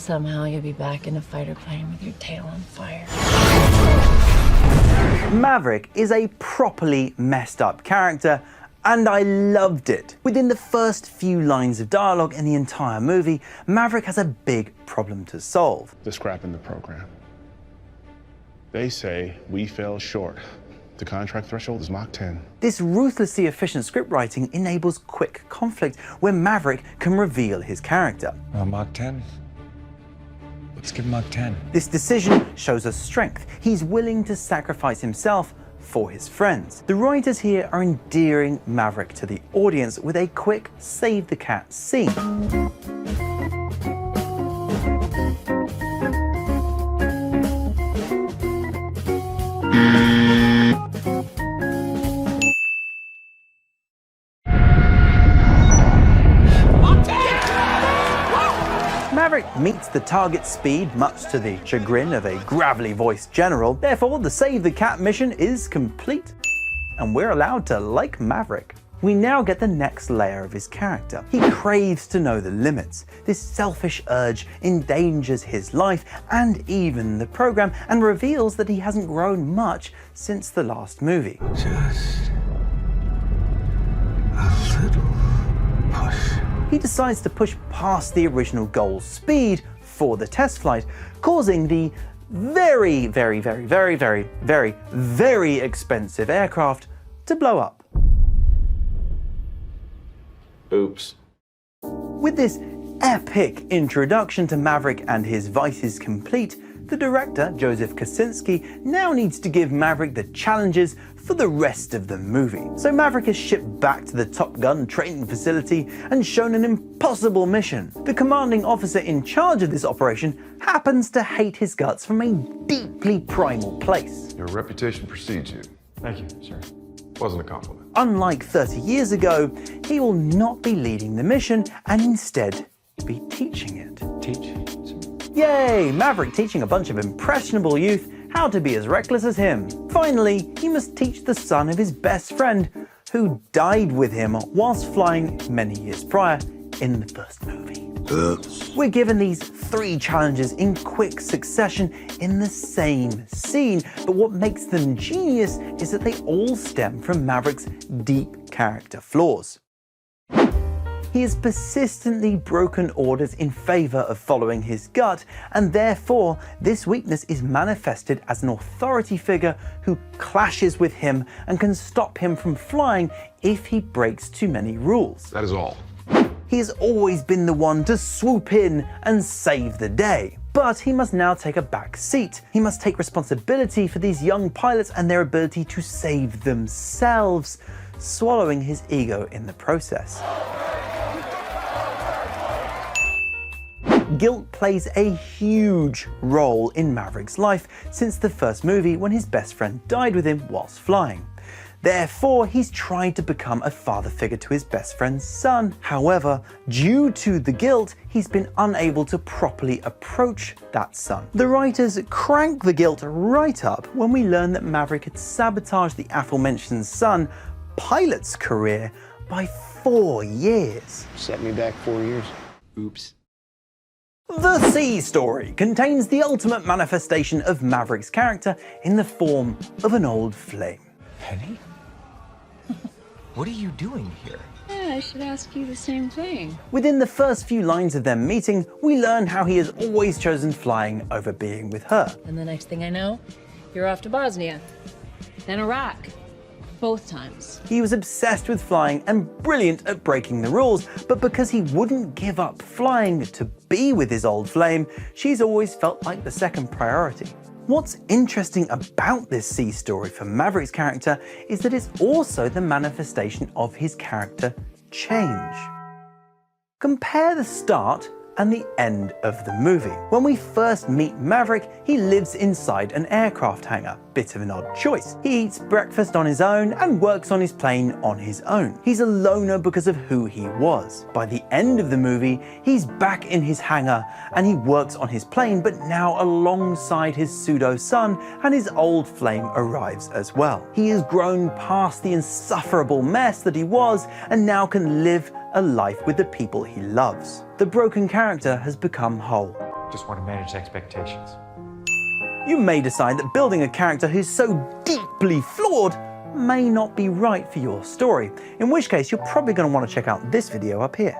Somehow you'll be back in a fighter plane with your tail on fire. Maverick is a properly messed up character, and I loved it. Within the first few lines of dialogue in the entire movie, Maverick has a big problem to solve. The scrap in the program. They say we fell short. The contract threshold is Mach 10. This ruthlessly efficient script writing enables quick conflict where Maverick can reveal his character. Mach 10? Let's give Mach 10. This decision shows us strength. He's willing to sacrifice himself for his friends. The writers here are endearing Maverick to the audience with a quick save the cat scene. Maverick meets the target speed, much to the chagrin of a gravelly-voiced general. Therefore, the Save the Cat mission is complete, and we're allowed to like Maverick. We now get the next layer of his character. He craves to know the limits. This selfish urge endangers his life and even the program, and reveals that he hasn't grown much since the last movie. Just a little push. He decides to push past the original goal's speed for the test flight, causing the very expensive aircraft to blow up. Oops. With this epic introduction to Maverick and his vices complete, the director, Joseph Kosinski, now needs to give Maverick the challenges for the rest of the movie. So Maverick is shipped back to the Top Gun training facility and shown an impossible mission. The commanding officer in charge of this operation happens to hate his guts from a deeply primal place. Your reputation precedes you. Thank you, sir. Wasn't a compliment. Unlike 30 years ago, he will not be leading the mission and instead be teaching it. Teach. Yay! Maverick teaching a bunch of impressionable youth how to be as reckless as him. Finally, he must teach the son of his best friend, who died with him whilst flying many years prior in the first movie. We're given these 3 challenges in quick succession in the same scene, but what makes them genius is that they all stem from Maverick's deep character flaws. He has persistently broken orders in favor of following his gut, and therefore this weakness is manifested as an authority figure who clashes with him and can stop him from flying if he breaks too many rules. That is all. He has always been the one to swoop in and save the day. But he must now take a back seat. He must take responsibility for these young pilots and their ability to save themselves, swallowing his ego in the process. Guilt plays a huge role in Maverick's life since the first movie when his best friend died with him whilst flying. Therefore, he's tried to become a father figure to his best friend's son. However, due to the guilt, he's been unable to properly approach that son. The writers crank the guilt right up when we learn that Maverick had sabotaged the aforementioned son, Pilot's career by 4 years. Set me back 4 years. Oops. The Sea Story contains the ultimate manifestation of Maverick's character in the form of an old flame. Penny? What are you doing here? Yeah, I should ask you the same thing. Within the first few lines of their meeting, we learn how he has always chosen flying over being with her. And the next thing I know, you're off to Bosnia, then Iraq. Both times. He was obsessed with flying and brilliant at breaking the rules, but because he wouldn't give up flying to be with his old flame, she's always felt like the second priority. What's interesting about this Sea Story for Maverick's character is that it's also the manifestation of his character change. Compare the start and the end of the movie. When we first meet Maverick, he lives inside an aircraft hangar. Bit of an odd choice. He eats breakfast on his own and works on his plane on his own. He's a loner because of who he was. By the end of the movie, he's back in his hangar and he works on his plane, but now alongside his pseudo son, and his old flame arrives as well. He has grown past the insufferable mess that he was and now can live a life with the people he loves. The broken character has become whole. Just want to manage expectations. You may decide that building a character who's so deeply flawed may not be right for your story, in which case you're probably going to want to check out this video up here.